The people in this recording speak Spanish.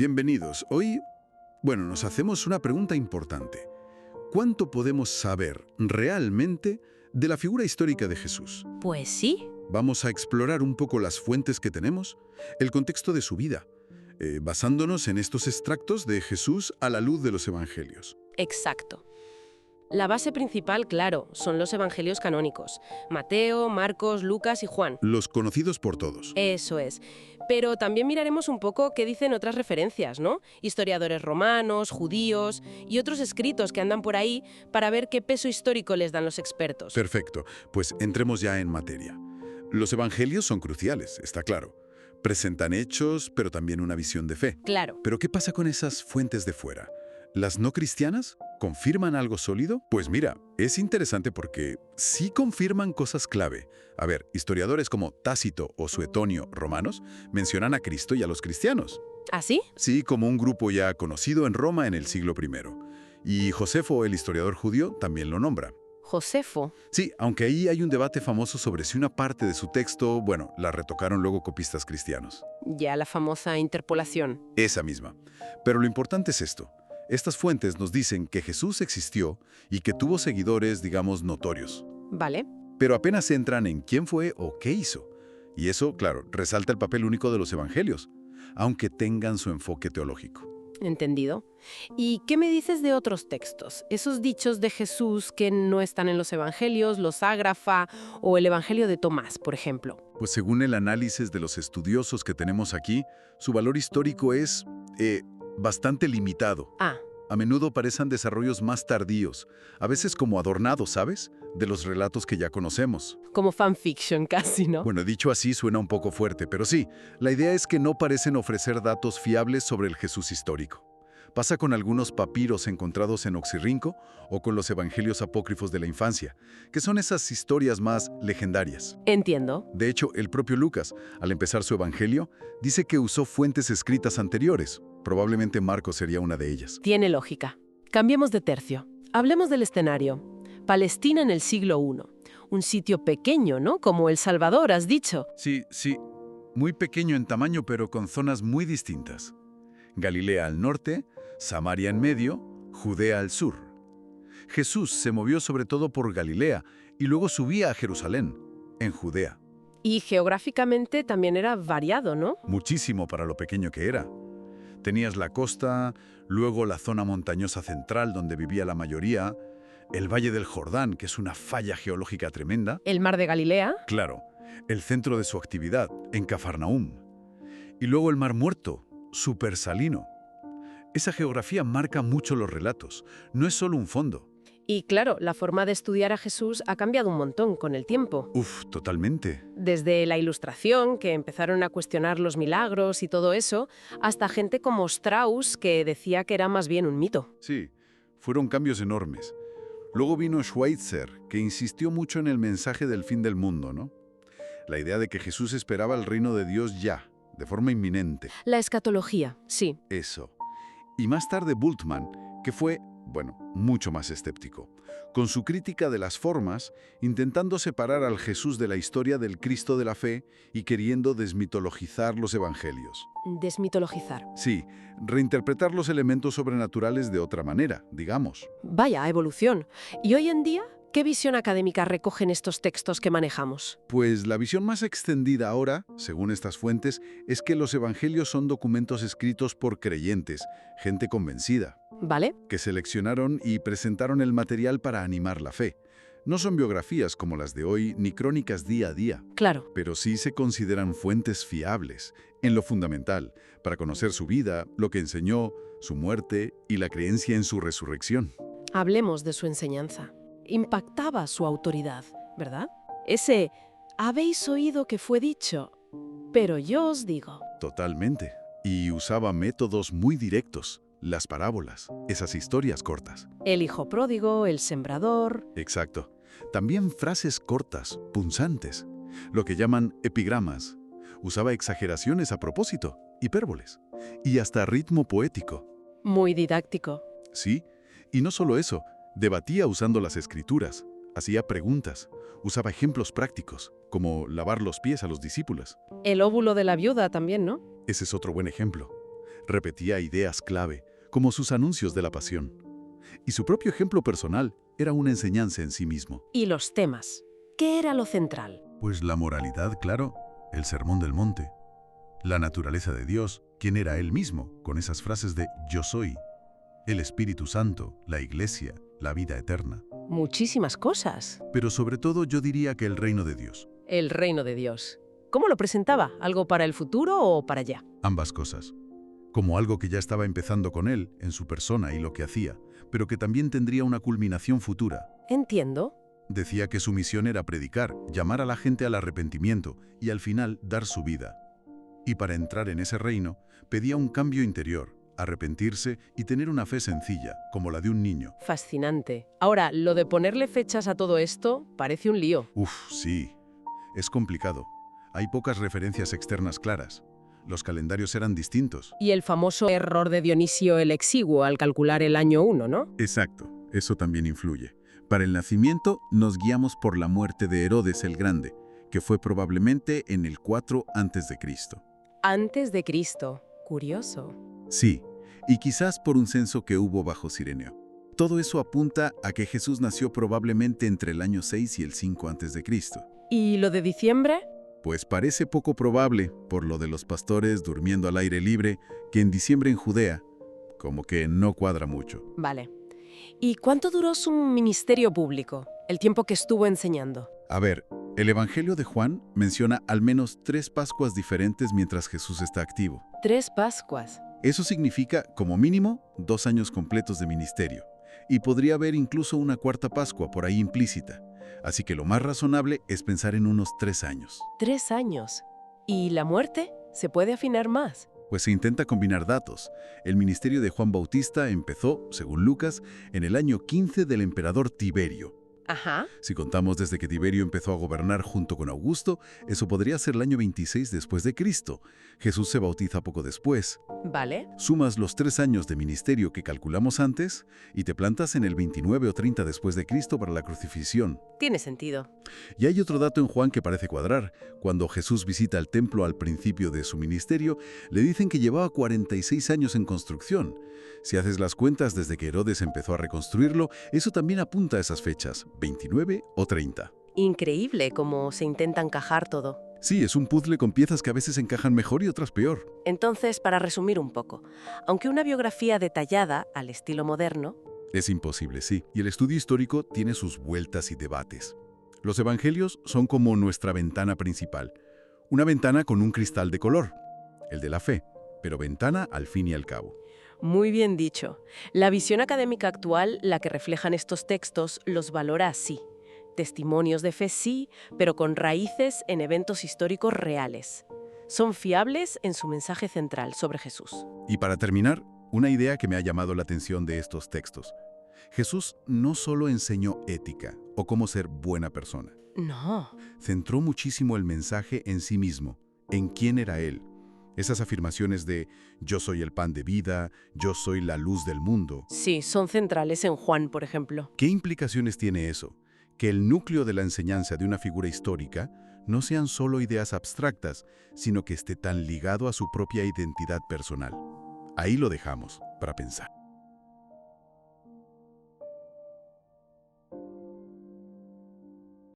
Bienvenidos. Hoy, nos hacemos una pregunta importante. ¿Cuánto podemos saber realmente de la figura histórica de Jesús? Pues sí, Vamos a explorar un poco las fuentes que tenemos, el contexto de su vida, basándonos en estos extractos de Jesús a la luz de los evangelios. exacto. La base principal, claro, son los evangelios canónicos. Mateo, Marcos, Lucas y Juan. Los conocidos por todos. Eso es. Pero también miraremos un poco qué dicen otras referencias, ¿no? Historiadores romanos, judíos y otros escritos que andan por ahí para ver qué peso histórico les dan los expertos. Perfecto. Pues entremos ya en materia. Los evangelios son cruciales, está claro. Presentan hechos, pero también una visión de fe. Claro. ¿Pero qué pasa con esas fuentes de fuera? ¿Las no cristianas confirman algo sólido? Pues mira, es interesante porque sí confirman cosas clave. A ver, historiadores como Tácito o Suetonio, romanos, mencionan a Cristo y a los cristianos. ¿Así? Sí, como un grupo ya conocido en Roma en el siglo I. Y Josefo, el historiador judío, también lo nombra. Josefo. Sí, aunque ahí hay un debate famoso sobre si una parte de su texto, la retocaron luego copistas cristianos. Ya la famosa interpolación. Esa misma. Pero lo importante es esto. Estas fuentes nos dicen que Jesús existió y que tuvo seguidores, digamos, notorios. Vale. Pero apenas entran en quién fue o qué hizo. Y eso, claro, resalta el papel único de los evangelios, aunque tengan su enfoque teológico. Entendido. ¿Y qué me dices de otros textos? Esos dichos de Jesús que no están en los evangelios, los ágrafa o el evangelio de Tomás, por ejemplo. Pues según el análisis de los estudiosos que tenemos aquí, su valor histórico es bastante limitado. Ah, A menudo parecen desarrollos más tardíos, a veces como adornados, ¿sabes?, de los relatos que ya conocemos. como fanfiction casi, ¿no? Bueno, dicho así suena un poco fuerte, pero sí, la idea es que no parecen ofrecer datos fiables sobre el Jesús histórico. Pasa con algunos papiros encontrados en Oxirrinco o con los evangelios apócrifos de la infancia, que son esas historias más legendarias. Entiendo. De hecho, el propio Lucas, al empezar su evangelio, dice que usó fuentes escritas anteriores. Probablemente Marcos sería una de ellas. Tiene lógica. Cambiemos de tercio. Hablemos del escenario. Palestina en el siglo I. Un sitio pequeño, ¿no? Como El Salvador, has dicho. Sí, muy pequeño en tamaño, pero con zonas muy distintas. Galilea al norte, Samaria en medio, Judea al sur. Jesús se movió sobre todo por Galilea y luego subía a Jerusalén, en Judea. Y geográficamente también era variado, ¿no? Muchísimo para lo pequeño que era. Tenías la costa, luego la zona montañosa central donde vivía la mayoría, el Valle del Jordán, que es una falla geológica tremenda. El Mar de Galilea. Claro, el centro de su actividad, en Cafarnaúm. Y luego el Mar Muerto, súper salino. Esa geografía marca mucho los relatos, no es solo un fondo. Y claro, la forma de estudiar a Jesús ha cambiado un montón con el tiempo. Uf, totalmente. Desde la Ilustración, que empezaron a cuestionar los milagros y todo eso, hasta gente como Strauss, que decía que era más bien un mito. Sí, fueron cambios enormes. Luego vino Schweitzer, que insistió mucho en el mensaje del fin del mundo, ¿no? La idea de que Jesús esperaba el reino de Dios ya, de forma inminente. La escatología, sí. Eso. Y más tarde Bultmann, que fue, mucho más escéptico, con su crítica de las formas, intentando separar al Jesús de la historia del Cristo de la fe y queriendo desmitologizar los evangelios. Desmitologizar. Sí, reinterpretar los elementos sobrenaturales de otra manera, digamos. Vaya, evolución. ¿Y hoy en día qué visión académica recogen estos textos que manejamos? Pues la visión más extendida ahora, según estas fuentes, es que los evangelios son documentos escritos por creyentes, gente convencida, ¿Vale? que seleccionaron y presentaron el material para animar la fe. No son biografías como las de hoy ni crónicas día a día, Claro. pero sí se consideran fuentes fiables, en lo fundamental, para conocer su vida, lo que enseñó, su muerte y la creencia en su resurrección. Hablemos de su enseñanza. Impactaba su autoridad, ¿verdad? Ese, habéis oído que fue dicho, pero yo os digo. Totalmente. Y usaba métodos muy directos, las parábolas, esas historias cortas. El hijo pródigo, el sembrador. Exacto. También frases cortas, punzantes, lo que llaman epigramas. Usaba exageraciones a propósito, hipérboles, y hasta ritmo poético. Muy didáctico. Sí, y no solo eso, debatía usando las escrituras, hacía preguntas, usaba ejemplos prácticos, como lavar los pies a los discípulos. El óvulo de la viuda también, ¿no? Ese es otro buen ejemplo. Repetía ideas clave, como sus anuncios de la pasión. Y su propio ejemplo personal era una enseñanza en sí mismo. ¿Y los temas? ¿Qué era lo central? Pues la moralidad, claro, el sermón del monte. La naturaleza de Dios, quién era Él mismo, con esas frases de «yo soy», el Espíritu Santo, la Iglesia, la vida eterna. Muchísimas cosas. Pero sobre todo yo diría que el reino de Dios. El reino de Dios. ¿Cómo lo presentaba? ¿Algo para el futuro o para ya? Ambas cosas. Como algo que ya estaba empezando con Él, en su persona y lo que hacía, pero que también tendría una culminación futura. Entiendo. Decía que su misión era predicar, llamar a la gente al arrepentimiento y al final dar su vida. Y para entrar en ese reino, pedía un cambio interior, arrepentirse y tener una fe sencilla, como la de un niño. Fascinante. Ahora, lo de ponerle fechas a todo esto parece un lío. Uf, sí. Es complicado. Hay pocas referencias externas claras. Los calendarios eran distintos. Y el famoso error de Dionisio el Exiguo al calcular el año 1, ¿no? Exacto, eso también influye. Para el nacimiento nos guiamos por la muerte de Herodes el Grande, que fue probablemente en el 4 a.C. Antes de Cristo. Curioso. Sí, y quizás por un censo que hubo bajo Cirenio. Todo eso apunta a que Jesús nació probablemente entre el año 6 y el 5 a.C. ¿Y lo de diciembre? Pues parece poco probable, por lo de los pastores durmiendo al aire libre, que en diciembre en Judea, como que no cuadra mucho. Vale. ¿Y cuánto duró su ministerio público? El tiempo que estuvo enseñando. A ver, el Evangelio de Juan menciona al menos 3 Pascuas diferentes mientras Jesús está activo. 3 Pascuas. Eso significa, como mínimo, 2 años completos de ministerio. Y podría haber incluso una cuarta Pascua por ahí implícita. Así que lo más razonable es pensar en unos 3 años. 3 años. ¿Y la muerte? ¿Se puede afinar más? Pues se intenta combinar datos. El ministerio de Juan Bautista empezó, según Lucas, en el año 15 del emperador Tiberio. Ajá. Si contamos desde que Tiberio empezó a gobernar junto con Augusto, eso podría ser el año 26 después de Cristo. Jesús se bautiza poco después. Vale. Sumas los 3 años de ministerio que calculamos antes y te plantas en el 29 o 30 después de Cristo para la crucifixión. Tiene sentido. Y hay otro dato en Juan que parece cuadrar. Cuando Jesús visita el templo al principio de su ministerio, le dicen que llevaba 46 años en construcción. Si haces las cuentas desde que Herodes empezó a reconstruirlo, eso también apunta a esas fechas, 29 o 30. Increíble cómo se intenta encajar todo. Sí, es un puzzle con piezas que a veces encajan mejor y otras peor. Entonces, para resumir un poco, aunque una biografía detallada, al estilo moderno, Es imposible, sí, y el estudio histórico tiene sus vueltas y debates. Los evangelios son como nuestra ventana principal. Una ventana con un cristal de color, el de la fe, pero ventana al fin y al cabo. muy bien dicho. La visión académica actual, la que reflejan estos textos, los valora así. Testimonios de fe sí, pero con raíces en eventos históricos reales. Son fiables en su mensaje central sobre Jesús. Y para terminar, una idea que me ha llamado la atención de estos textos. Jesús no solo enseñó ética o cómo ser buena persona. No. Centró muchísimo el mensaje en sí mismo, en quién era Él. Esas afirmaciones de «yo soy el pan de vida», «yo soy la luz del mundo». Sí, son centrales en Juan, por ejemplo. ¿Qué implicaciones tiene eso? Que el núcleo de la enseñanza de una figura histórica no sean solo ideas abstractas, sino que esté tan ligado a su propia identidad personal. Ahí lo dejamos para pensar.